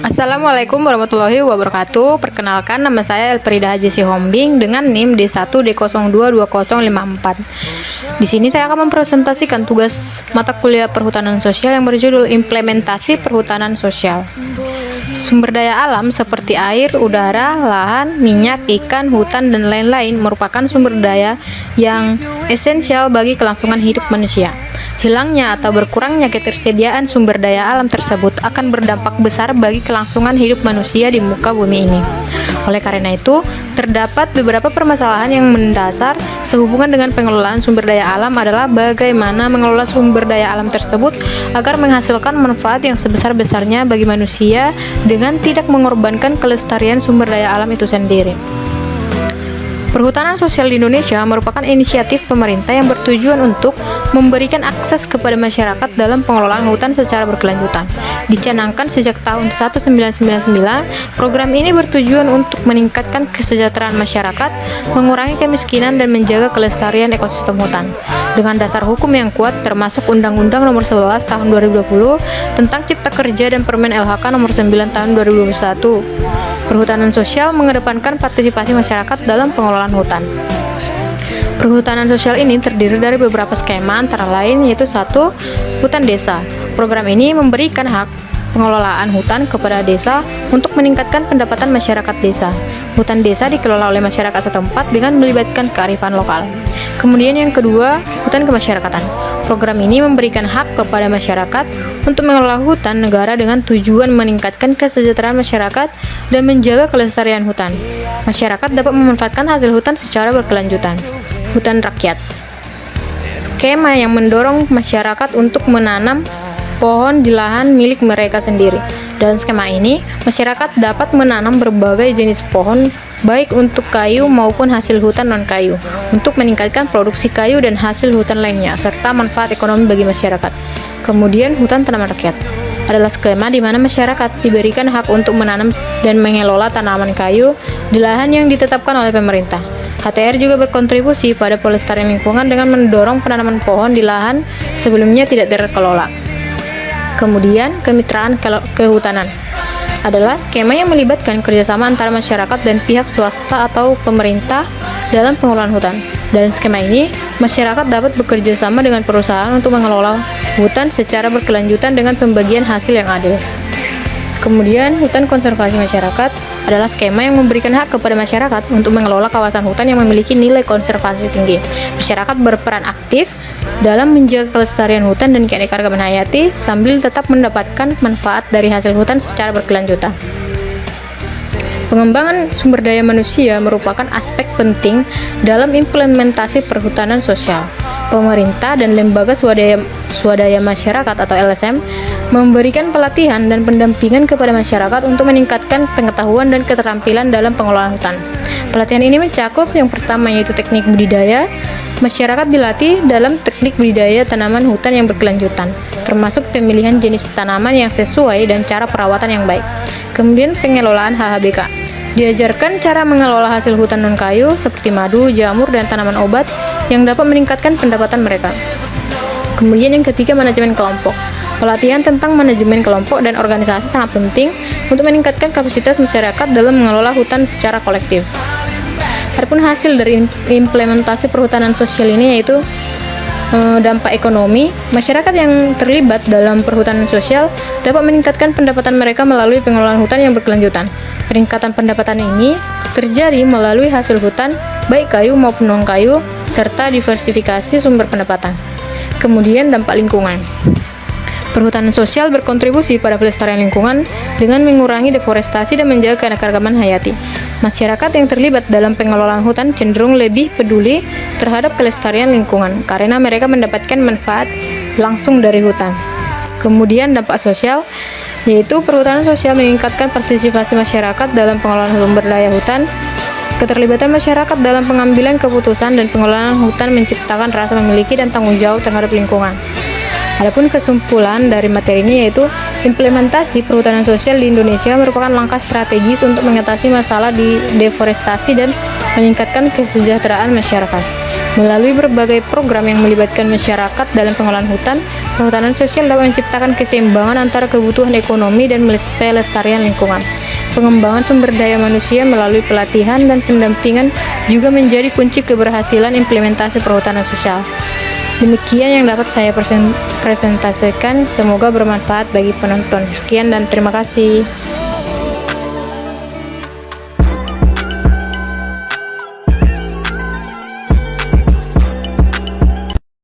Assalamualaikum warahmatullahi wabarakatuh. Perkenalkan, nama saya Elfrida Haji Sihombing dengan NIM D1D022054. Di sini saya akan mempresentasikan tugas mata kuliah Perhutanan Sosial yang berjudul Implementasi Perhutanan Sosial. Sumber daya alam seperti air, udara, lahan, minyak, ikan, hutan, dan lain-lain merupakan sumber daya yang esensial bagi kelangsungan hidup manusia. Hilangnya atau berkurangnya ketersediaan sumber daya alam tersebut akan berdampak besar bagi kelangsungan hidup manusia di muka bumi ini. Oleh karena itu, terdapat beberapa permasalahan yang mendasar sehubungan dengan pengelolaan sumber daya alam adalah bagaimana mengelola sumber daya alam tersebut agar menghasilkan manfaat yang sebesar-besarnya bagi manusia dengan tidak mengorbankan kelestarian sumber daya alam itu sendiri. Perhutanan sosial di Indonesia merupakan inisiatif pemerintah yang bertujuan untuk memberikan akses kepada masyarakat dalam pengelolaan hutan secara berkelanjutan. Dicanangkan sejak tahun 1999, program ini bertujuan untuk meningkatkan kesejahteraan masyarakat, mengurangi kemiskinan, dan menjaga kelestarian ekosistem hutan. Dengan dasar hukum yang kuat termasuk Undang-Undang Nomor 11 Tahun 2020 tentang Cipta Kerja dan Permen LHK Nomor 9 Tahun 2021. Perhutanan sosial mengedepankan partisipasi masyarakat dalam pengelolaan hutan. Perhutanan sosial ini terdiri dari beberapa skema antara lain yaitu 1. Hutan desa. Program ini memberikan hak pengelolaan hutan kepada desa untuk meningkatkan pendapatan masyarakat desa. Hutan desa dikelola oleh masyarakat setempat dengan melibatkan kearifan lokal. Kemudian yang kedua, hutan kemasyarakatan. Program ini memberikan hak kepada masyarakat untuk mengelola hutan negara dengan tujuan meningkatkan kesejahteraan masyarakat dan menjaga kelestarian hutan. Masyarakat dapat memanfaatkan hasil hutan secara berkelanjutan. Hutan rakyat. Skema yang mendorong masyarakat untuk menanam pohon di lahan milik mereka sendiri. Dalam skema ini, masyarakat dapat menanam berbagai jenis pohon, baik untuk kayu maupun hasil hutan non-kayu, untuk meningkatkan produksi kayu dan hasil hutan lainnya, serta manfaat ekonomi bagi masyarakat. Kemudian, hutan tanaman rakyat adalah skema di mana masyarakat diberikan hak untuk menanam dan mengelola tanaman kayu di lahan yang ditetapkan oleh pemerintah. HTR juga berkontribusi pada pelestarian lingkungan dengan mendorong penanaman pohon di lahan sebelumnya tidak terkelola. Kemudian, kemitraan kehutanan adalah skema yang melibatkan kerjasama antara masyarakat dan pihak swasta atau pemerintah dalam pengelolaan hutan. Dalam skema ini, masyarakat dapat bekerja sama dengan perusahaan untuk mengelola hutan secara berkelanjutan dengan pembagian hasil yang adil. Kemudian, hutan konservasi masyarakat adalah skema yang memberikan hak kepada masyarakat untuk mengelola kawasan hutan yang memiliki nilai konservasi tinggi. Masyarakat berperan aktif dalam menjaga kelestarian hutan dan keanekaragaman hayati sambil tetap mendapatkan manfaat dari hasil hutan secara berkelanjutan. Pengembangan sumber daya manusia merupakan aspek penting dalam implementasi perhutanan sosial. Pemerintah dan lembaga swadaya masyarakat atau LSM memberikan pelatihan dan pendampingan kepada masyarakat untuk meningkatkan pengetahuan dan keterampilan dalam pengelolaan hutan. Pelatihan ini mencakup yang pertama yaitu teknik budidaya. Masyarakat dilatih dalam teknik budidaya tanaman hutan yang berkelanjutan, termasuk pemilihan jenis tanaman yang sesuai dan cara perawatan yang baik. Kemudian pengelolaan HHBK. Diajarkan cara mengelola hasil hutan non-kayu seperti madu, jamur, dan tanaman obat yang dapat meningkatkan pendapatan mereka. Kemudian yang ketiga, manajemen kelompok. Pelatihan tentang manajemen kelompok dan organisasi sangat penting untuk meningkatkan kapasitas masyarakat dalam mengelola hutan secara kolektif. Adapun hasil dari implementasi perhutanan sosial ini yaitu dampak ekonomi. Masyarakat yang terlibat dalam perhutanan sosial dapat meningkatkan pendapatan mereka melalui pengelolaan hutan yang berkelanjutan. Peningkatan pendapatan ini terjadi melalui hasil hutan, baik kayu maupun non-kayu, serta diversifikasi sumber pendapatan. Kemudian dampak lingkungan. Perhutanan sosial berkontribusi pada pelestarian lingkungan dengan mengurangi deforestasi dan menjaga keanekaragaman hayati. Masyarakat yang terlibat dalam pengelolaan hutan cenderung lebih peduli terhadap kelestarian lingkungan karena mereka mendapatkan manfaat langsung dari hutan. Kemudian dampak sosial, yaitu perhutanan sosial meningkatkan partisipasi masyarakat dalam pengelolaan sumber daya hutan. Keterlibatan masyarakat dalam pengambilan keputusan dan pengelolaan hutan menciptakan rasa memiliki dan tanggung jawab terhadap lingkungan. Adapun kesimpulan dari materi ini yaitu implementasi perhutanan sosial di Indonesia merupakan langkah strategis untuk mengatasi masalah di deforestasi dan meningkatkan kesejahteraan masyarakat. Melalui berbagai program yang melibatkan masyarakat dalam pengelolaan hutan, perhutanan sosial dapat menciptakan keseimbangan antara kebutuhan ekonomi dan pelestarian lingkungan. Pengembangan sumber daya manusia melalui pelatihan dan pendampingan juga menjadi kunci keberhasilan implementasi perhutanan sosial. Demikian yang dapat saya presentasikan, semoga bermanfaat bagi penonton. Sekian dan terima kasih.